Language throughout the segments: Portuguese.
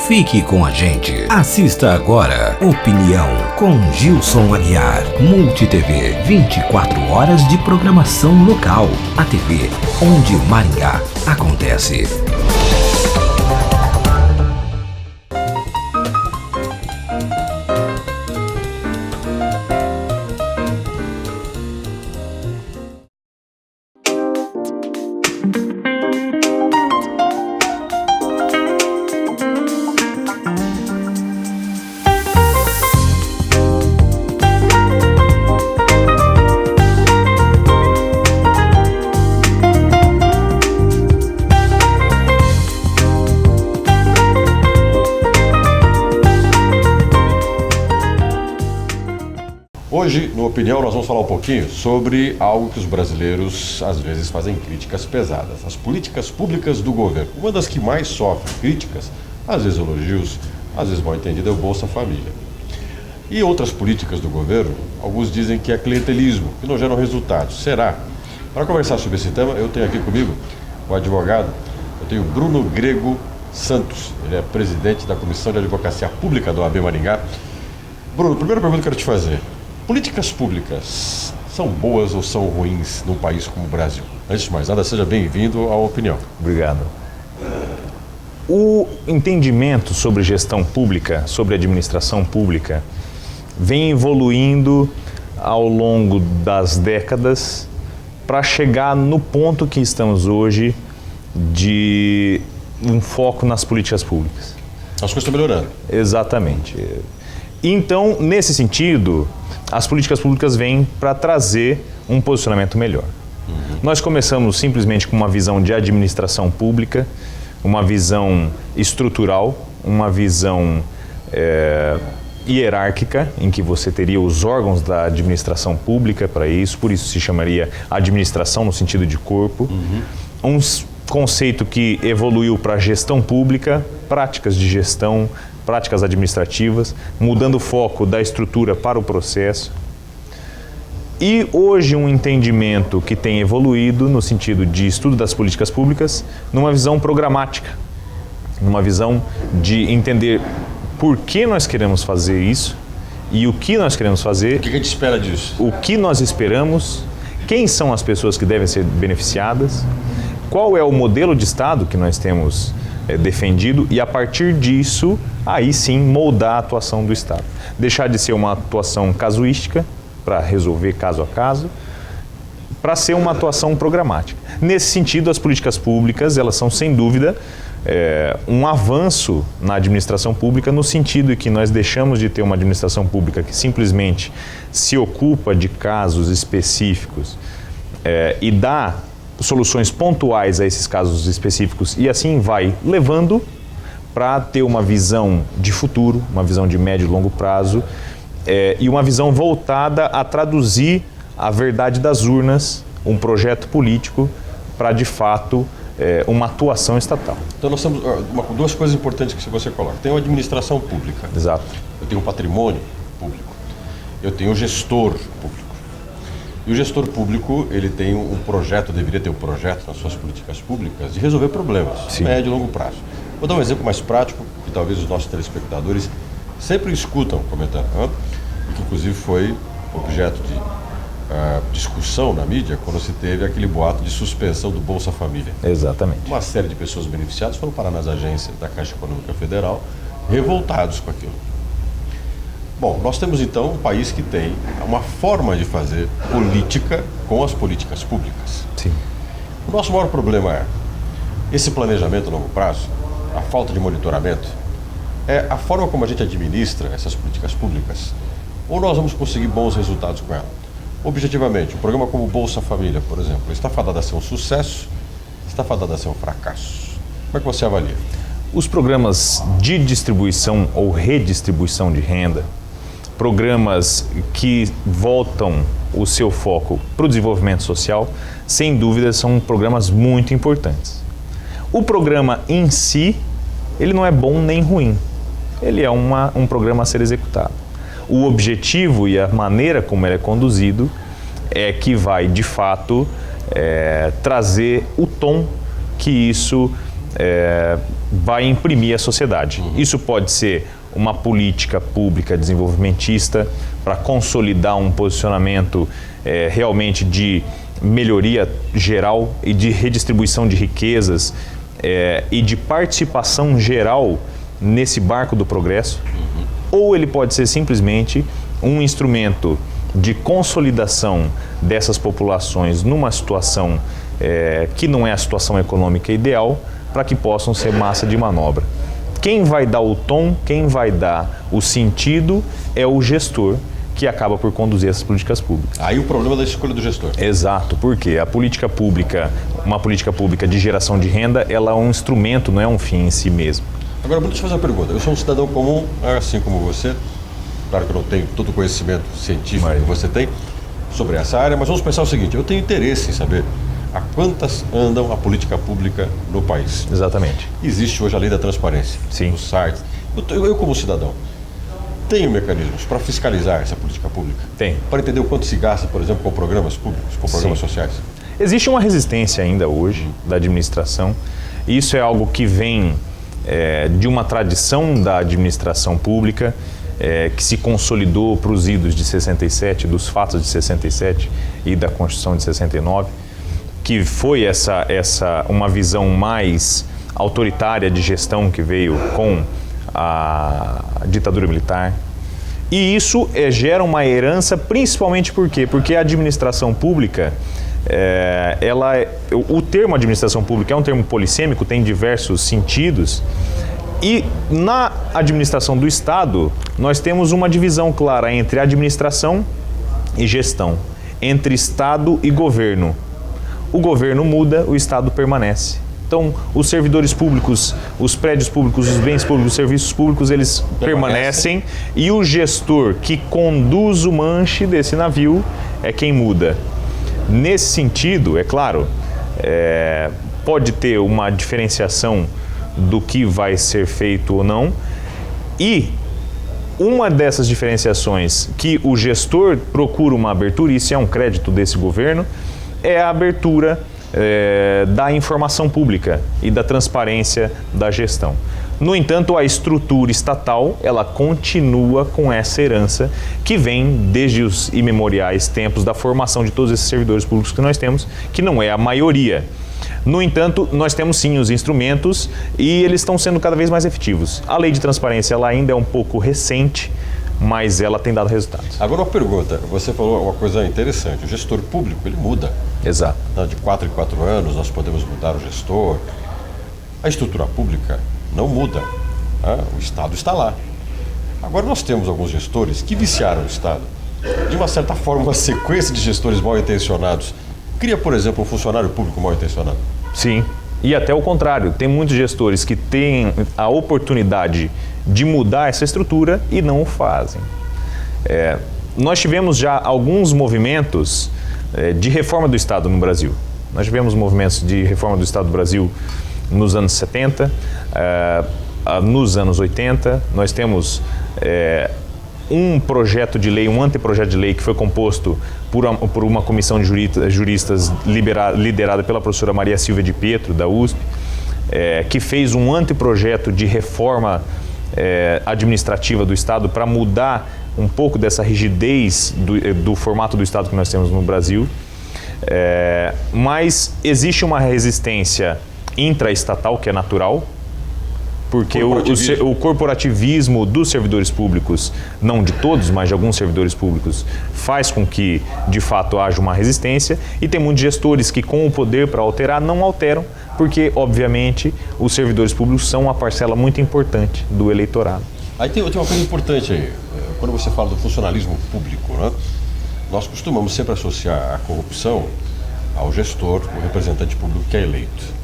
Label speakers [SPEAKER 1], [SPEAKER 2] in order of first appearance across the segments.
[SPEAKER 1] Fique com a gente. Assista agora Opinião com Gilson Aguiar. MultiTV, 24 horas de programação local. A TV onde Maringá acontece.
[SPEAKER 2] Hoje, no Opinião, nós vamos falar um pouquinho sobre algo que os brasileiros às vezes fazem críticas pesadas. As políticas públicas do governo. Uma das que mais sofre críticas, às vezes elogios, às vezes mal entendido, é o Bolsa Família. E outras políticas do governo, alguns dizem que é clientelismo, que não geram resultados. Será? Para conversar sobre esse tema, eu tenho aqui comigo o advogado, eu tenho Bruno Grego Santos. Ele é presidente da Comissão de Advocacia Pública do OAB Maringá. Bruno, a primeira pergunta que eu quero te fazer. Políticas públicas são boas ou são ruins num país como o Brasil? Antes de mais nada, seja bem-vindo à Opinião.
[SPEAKER 3] Obrigado. O entendimento sobre gestão pública, sobre administração pública, vem evoluindo ao longo das décadas para chegar no ponto que estamos hoje de um foco nas políticas públicas.
[SPEAKER 2] As coisas estão melhorando.
[SPEAKER 3] Exatamente. Então, nesse sentido, as políticas públicas vêm para trazer um posicionamento melhor. Nós começamos simplesmente com uma visão de administração pública, uma visão estrutural, uma visão hierárquica, em que você teria os órgãos da administração pública para isso, por isso se chamaria administração no sentido de corpo. Um conceito que evoluiu para gestão pública, práticas de gestão, práticas administrativas, mudando o foco da estrutura para o processo. E hoje um entendimento que tem evoluído no sentido de estudo das políticas públicas, numa visão programática, numa visão de entender por que nós queremos fazer isso e o que nós queremos fazer.
[SPEAKER 2] O que a gente espera disso?
[SPEAKER 3] O que nós esperamos, quem são as pessoas que devem ser beneficiadas, qual é o modelo de Estado que nós temos defendido e, a partir disso, aí sim moldar a atuação do Estado. Deixar de ser uma atuação casuística, para resolver caso a caso, para ser uma atuação programática. Nesse sentido, as políticas públicas, elas são, sem dúvida, um avanço na administração pública, no sentido de que nós deixamos de ter uma administração pública que simplesmente se ocupa de casos específicos e dá soluções pontuais a esses casos específicos e assim vai levando para ter uma visão de futuro, uma visão de médio e longo prazo e uma visão voltada a traduzir a verdade das urnas, um projeto político para, de fato, uma atuação estatal.
[SPEAKER 2] Então nós temos duas coisas importantes que você coloca. Tem uma administração pública.
[SPEAKER 3] Exato.
[SPEAKER 2] Eu tenho um patrimônio público. Eu tenho um gestor público. E o gestor público, ele tem um projeto, deveria ter um projeto nas suas políticas públicas de resolver problemas, médio e longo prazo. Vou dar um exemplo mais prático, que talvez os nossos telespectadores sempre escutam comentando, que inclusive foi objeto de discussão na mídia quando se teve aquele boato de suspensão do Bolsa Família.
[SPEAKER 3] Exatamente.
[SPEAKER 2] Uma série de pessoas beneficiadas foram parar nas agências da Caixa Econômica Federal, revoltados com aquilo. Bom, nós temos então um país que tem uma forma de fazer política com as políticas públicas.
[SPEAKER 3] Sim.
[SPEAKER 2] O nosso maior problema é esse planejamento a longo prazo, a falta de monitoramento, é a forma como a gente administra essas políticas públicas, ou nós vamos conseguir bons resultados com ela. Objetivamente, um programa como o Bolsa Família, por exemplo, está fadado a ser um sucesso, está fadado a ser um fracasso. Como é que você avalia?
[SPEAKER 3] Os programas de distribuição ou redistribuição de renda, programas que voltam o seu foco para o desenvolvimento social, sem dúvida são programas muito importantes. O programa em si, ele não é bom nem ruim, ele é um programa a ser executado. O objetivo e a maneira como ele é conduzido é que vai, de fato, trazer o tom que isso vai imprimir à sociedade. Isso pode ser uma política pública desenvolvimentista para consolidar um posicionamento realmente de melhoria geral e de redistribuição de riquezas e de participação geral nesse barco do progresso, ou ele pode ser simplesmente um instrumento de consolidação dessas populações numa situação que não é a situação econômica ideal, para que possam ser massa de manobra. Quem vai dar o tom, quem vai dar o sentido é o gestor, que acaba por conduzir essas políticas públicas.
[SPEAKER 2] Aí o problema da escolha do gestor.
[SPEAKER 3] Exato, porque a política pública, uma política pública de geração de renda, ela é um instrumento, não é um fim em si mesmo.
[SPEAKER 2] Agora, deixa eu fazer uma pergunta. Eu sou um cidadão comum, assim como você. Claro que eu não tenho todo o conhecimento científico que você tem sobre essa área, mas vamos pensar o seguinte, eu tenho interesse em saber a quantas andam a política pública no país.
[SPEAKER 3] Exatamente.
[SPEAKER 2] Existe hoje a lei da transparência.
[SPEAKER 3] Sim.
[SPEAKER 2] Nos sites. Eu como cidadão, tenho mecanismos para fiscalizar essa política pública?
[SPEAKER 3] Tem.
[SPEAKER 2] Para entender o quanto se gasta, por exemplo, com programas públicos, com programas sociais?
[SPEAKER 3] Existe uma resistência ainda hoje da administração. Isso é algo que vem de uma tradição da administração pública que se consolidou para os idos de 67, dos fatos de 67 e da Constituição de 69, que foi uma visão mais autoritária de gestão que veio com a ditadura militar. E isso gera uma herança, principalmente por quê? Porque a administração pública, o termo administração pública é um termo polissêmico, tem diversos sentidos. E na administração do Estado, nós temos uma divisão clara entre administração e gestão, entre Estado e governo. O governo muda, o Estado permanece. Então, os servidores públicos, os prédios públicos, os bens públicos, os serviços públicos, eles permanecem e o gestor que conduz o manche desse navio é quem muda. Nesse sentido, é claro, pode ter uma diferenciação do que vai ser feito ou não, e uma dessas diferenciações que o gestor procura uma abertura, e isso é um crédito desse governo, é a abertura da informação pública e da transparência da gestão. No entanto, a estrutura estatal, ela continua com essa herança que vem desde os imemoriais tempos da formação de todos esses servidores públicos que nós temos, que não é a maioria. No entanto, nós temos sim os instrumentos e eles estão sendo cada vez mais efetivos. A lei de transparência ela ainda é um pouco recente, mas ela tem dado resultados.
[SPEAKER 2] Agora uma pergunta, você falou uma coisa interessante, o gestor público ele muda.
[SPEAKER 3] Exato.
[SPEAKER 2] De 4 em 4 anos nós podemos mudar o gestor. A estrutura pública não muda, o Estado está lá. Agora nós temos alguns gestores que viciaram o Estado. De uma certa forma, uma sequência de gestores mal intencionados cria, por exemplo, um funcionário público mal intencionado.
[SPEAKER 3] Sim, e até o contrário, tem muitos gestores que têm a oportunidade de mudar essa estrutura e não o fazem. Nós tivemos já alguns movimentos de reforma do Estado no Brasil. Nós tivemos movimentos de reforma do Estado do Brasil nos anos 70, nos anos 80. Nós temos um projeto de lei, um anteprojeto de lei que foi composto por uma comissão de juristas liderada pela professora Maria Silvia de Pietro, da USP, que fez um anteprojeto de reforma administrativa do Estado para mudar um pouco dessa rigidez do formato do Estado que nós temos no Brasil. Mas existe uma resistência intraestatal que é natural, porque o corporativismo dos servidores públicos, não de todos, mas de alguns servidores públicos, faz com que, de fato, haja uma resistência, e tem muitos gestores que, com o poder para alterar, não alteram, porque, obviamente, os servidores públicos são uma parcela muito importante do eleitorado.
[SPEAKER 2] Aí tem uma coisa importante aí, quando você fala do funcionalismo público, né? Nós costumamos sempre associar a corrupção ao gestor, o representante público que é eleito.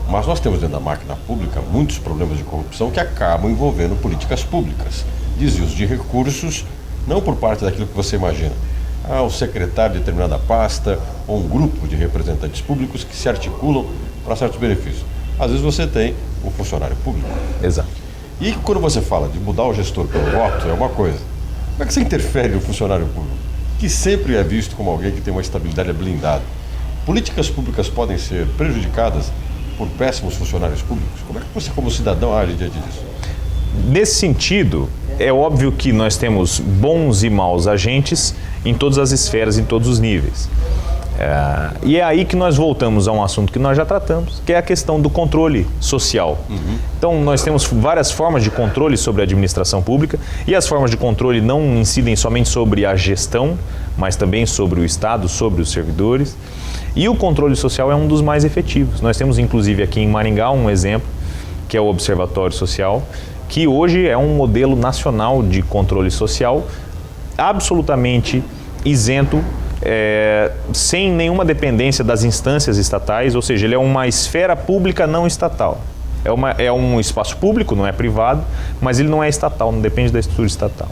[SPEAKER 2] Mas nós temos dentro da máquina pública muitos problemas de corrupção que acabam envolvendo políticas públicas, desvios de recursos, não por parte daquilo que você imagina. O secretário de determinada pasta ou um grupo de representantes públicos que se articulam para certos benefícios. Às vezes você tem o funcionário público.
[SPEAKER 3] Exato.
[SPEAKER 2] E quando você fala de mudar o gestor pelo voto, é uma coisa. Como é que você interfere no funcionário público, que sempre é visto como alguém que tem uma estabilidade blindada? Políticas públicas podem ser prejudicadas por péssimos funcionários públicos? Como é que você, como cidadão, age diante disso?
[SPEAKER 3] Nesse sentido, é óbvio que nós temos bons e maus agentes em todas as esferas, em todos os níveis. E é aí que nós voltamos a um assunto que nós já tratamos, que é a questão do controle social. Então, nós temos várias formas de controle sobre a administração pública, e as formas de controle não incidem somente sobre a gestão, mas também sobre o Estado, sobre os servidores. E o controle social é um dos mais efetivos. Nós temos, inclusive, aqui em Maringá, um exemplo, que é o Observatório Social, que hoje é um modelo nacional de controle social absolutamente isento, sem nenhuma dependência das instâncias estatais, ou seja, ele é uma esfera pública não estatal. É um espaço público, não é privado, mas ele não é estatal, não depende da estrutura estatal.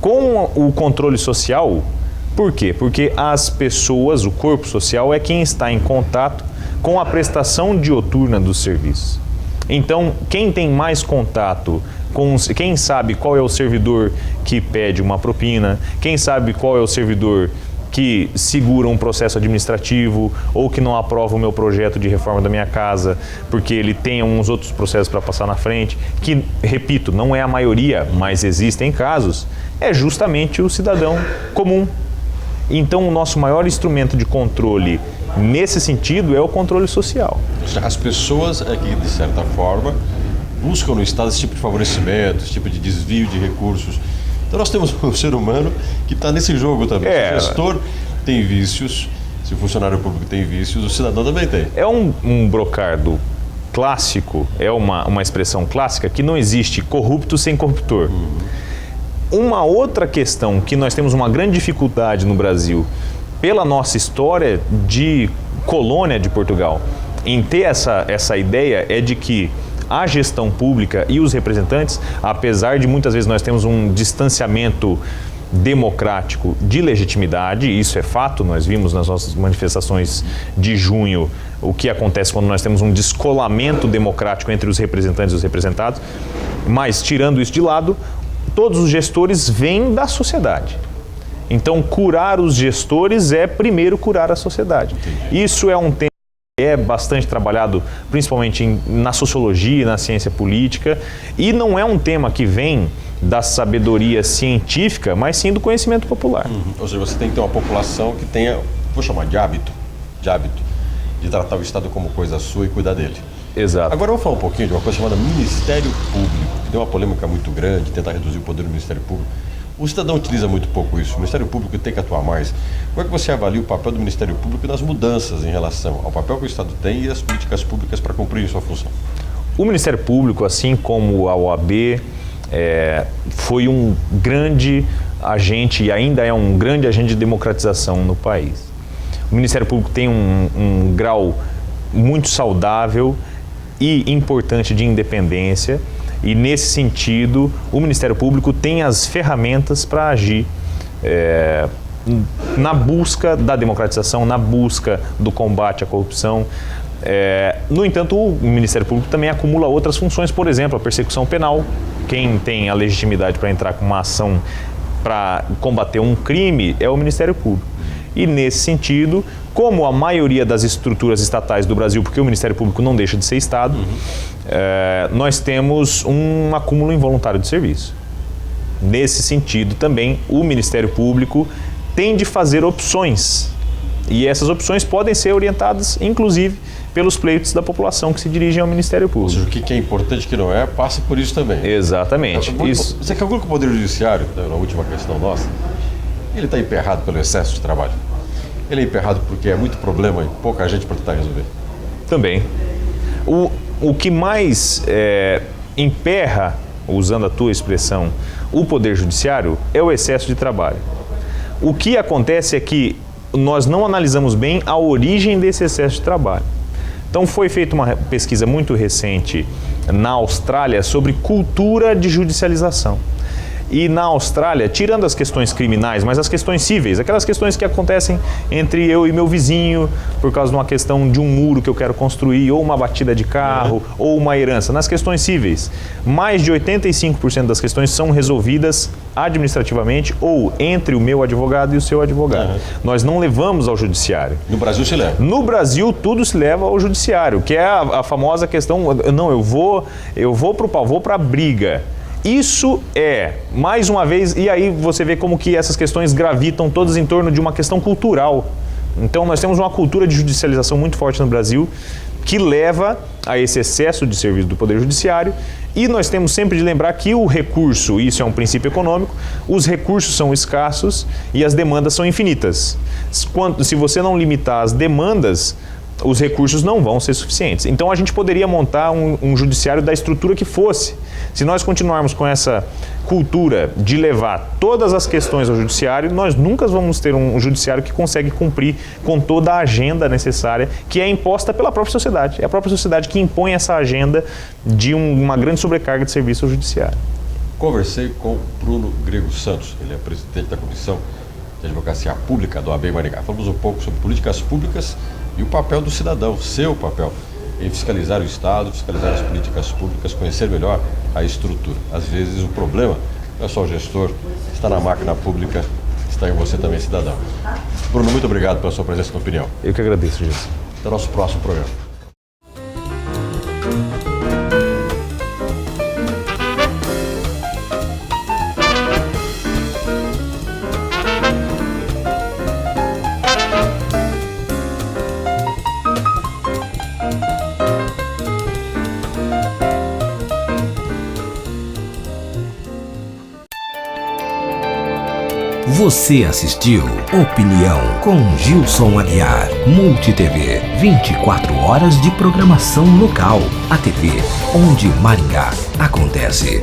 [SPEAKER 3] Com o controle social, por quê? Porque as pessoas, o corpo social, é quem está em contato com a prestação dioturna dos serviços. Então, quem tem mais contato quem sabe qual é o servidor que pede uma propina, quem sabe qual é o servidor que segura um processo administrativo ou que não aprova o meu projeto de reforma da minha casa porque ele tem uns outros processos para passar na frente, que, repito, não é a maioria, mas existem casos, é justamente o cidadão comum. Então, o nosso maior instrumento de controle nesse sentido é o controle social.
[SPEAKER 2] As pessoas é que, de certa forma, buscam no Estado esse tipo de favorecimento, esse tipo de desvio de recursos. Então nós temos um ser humano que está nesse jogo também. Se o gestor tem vícios, se o funcionário público tem vícios, o cidadão também tem.
[SPEAKER 3] É um brocardo clássico, é uma expressão clássica que não existe corrupto sem corruptor. Uma outra questão que nós temos uma grande dificuldade no Brasil, pela nossa história de colônia de Portugal, em ter essa ideia é de que a gestão pública e os representantes, apesar de muitas vezes nós temos um distanciamento democrático de legitimidade, isso é fato, nós vimos nas nossas manifestações de junho o que acontece quando nós temos um descolamento democrático entre os representantes e os representados, mas tirando isso de lado, todos os gestores vêm da sociedade. Então, curar os gestores é primeiro curar a sociedade. Isso é um tema que é bastante trabalhado, principalmente na sociologia, na ciência política, e não é um tema que vem da sabedoria científica, mas sim do conhecimento popular.
[SPEAKER 2] Ou seja, você tem que ter uma população que tenha, vou chamar de hábito, de tratar o Estado como coisa sua e cuidar dele.
[SPEAKER 3] Exato.
[SPEAKER 2] Agora vamos falar um pouquinho de uma coisa chamada Ministério Público, que tem uma polêmica muito grande, tentar reduzir o poder do Ministério Público. O cidadão utiliza muito pouco isso, o Ministério Público tem que atuar mais. Como é que você avalia o papel do Ministério Público nas mudanças em relação ao papel que o Estado tem e as políticas públicas para cumprir sua função?
[SPEAKER 3] O Ministério Público, assim como a OAB, foi um grande agente e ainda é um grande agente de democratização no país. O Ministério Público tem um grau muito saudável e importante de independência, e nesse sentido o Ministério Público tem as ferramentas para agir na busca da democratização, na busca do combate à corrupção. No entanto, o Ministério Público também acumula outras funções, por exemplo, a persecução penal. Quem tem a legitimidade para entrar com uma ação para combater um crime é o Ministério Público. E nesse sentido, como a maioria das estruturas estatais do Brasil, porque o Ministério Público não deixa de ser Estado, nós temos um acúmulo involuntário de serviço. Nesse sentido também, o Ministério Público tem de fazer opções. E essas opções podem ser orientadas, inclusive, pelos pleitos da população que se dirigem ao Ministério Público.
[SPEAKER 2] Ou seja, o que é importante e o que não é, passa por isso também.
[SPEAKER 3] Exatamente.
[SPEAKER 2] Você calcula que o Poder Judiciário, na última questão nossa, ele está emperrado pelo excesso de trabalho? Ele é emperrado porque é muito problema e pouca gente para tentar resolver?
[SPEAKER 3] Também. O que mais emperra, usando a tua expressão, o Poder Judiciário é o excesso de trabalho. O que acontece é que nós não analisamos bem a origem desse excesso de trabalho. Então foi feita uma pesquisa muito recente na Austrália sobre cultura de judicialização. E na Austrália, tirando as questões criminais, mas as questões cíveis, aquelas questões que acontecem entre eu e meu vizinho, por causa de uma questão de um muro que eu quero construir, ou uma batida de carro, ou uma herança, nas questões cíveis, mais de 85% das questões são resolvidas administrativamente ou entre o meu advogado e o seu advogado. Nós não levamos ao judiciário.
[SPEAKER 2] No Brasil se leva.
[SPEAKER 3] No Brasil, tudo se leva ao judiciário, que é a famosa questão, não, eu vou pro pau, vou pra briga. Isso é, mais uma vez, e aí você vê como que essas questões gravitam todas em torno de uma questão cultural. Então nós temos uma cultura de judicialização muito forte no Brasil, que leva a esse excesso de serviço do Poder Judiciário, e nós temos sempre de lembrar que o recurso, isso é um princípio econômico, os recursos são escassos e as demandas são infinitas. Se você não limitar as demandas, os recursos não vão ser suficientes. Então a gente poderia montar um judiciário da estrutura que fosse. Se nós continuarmos com essa cultura de levar todas as questões ao judiciário, nós nunca vamos ter um judiciário que consegue cumprir com toda a agenda necessária que é imposta pela própria sociedade. É a própria sociedade que impõe essa agenda de uma grande sobrecarga de serviço ao judiciário.
[SPEAKER 2] Conversei com Bruno Grego Santos, ele é presidente da Comissão de Advocacia Pública do AB Maringá. Falamos um pouco sobre políticas públicas e o papel do cidadão, seu papel, em fiscalizar o Estado, fiscalizar as políticas públicas, conhecer melhor a estrutura. Às vezes o problema não é só o gestor, está na máquina pública, está em você também, cidadão. Bruno, muito obrigado pela sua presença na opinião.
[SPEAKER 3] Eu que agradeço, Jesus.
[SPEAKER 2] Até o nosso próximo programa.
[SPEAKER 1] Você assistiu Opinião com Gilson Aguiar. MultiTV, 24 horas de programação local. A TV onde Maringá acontece.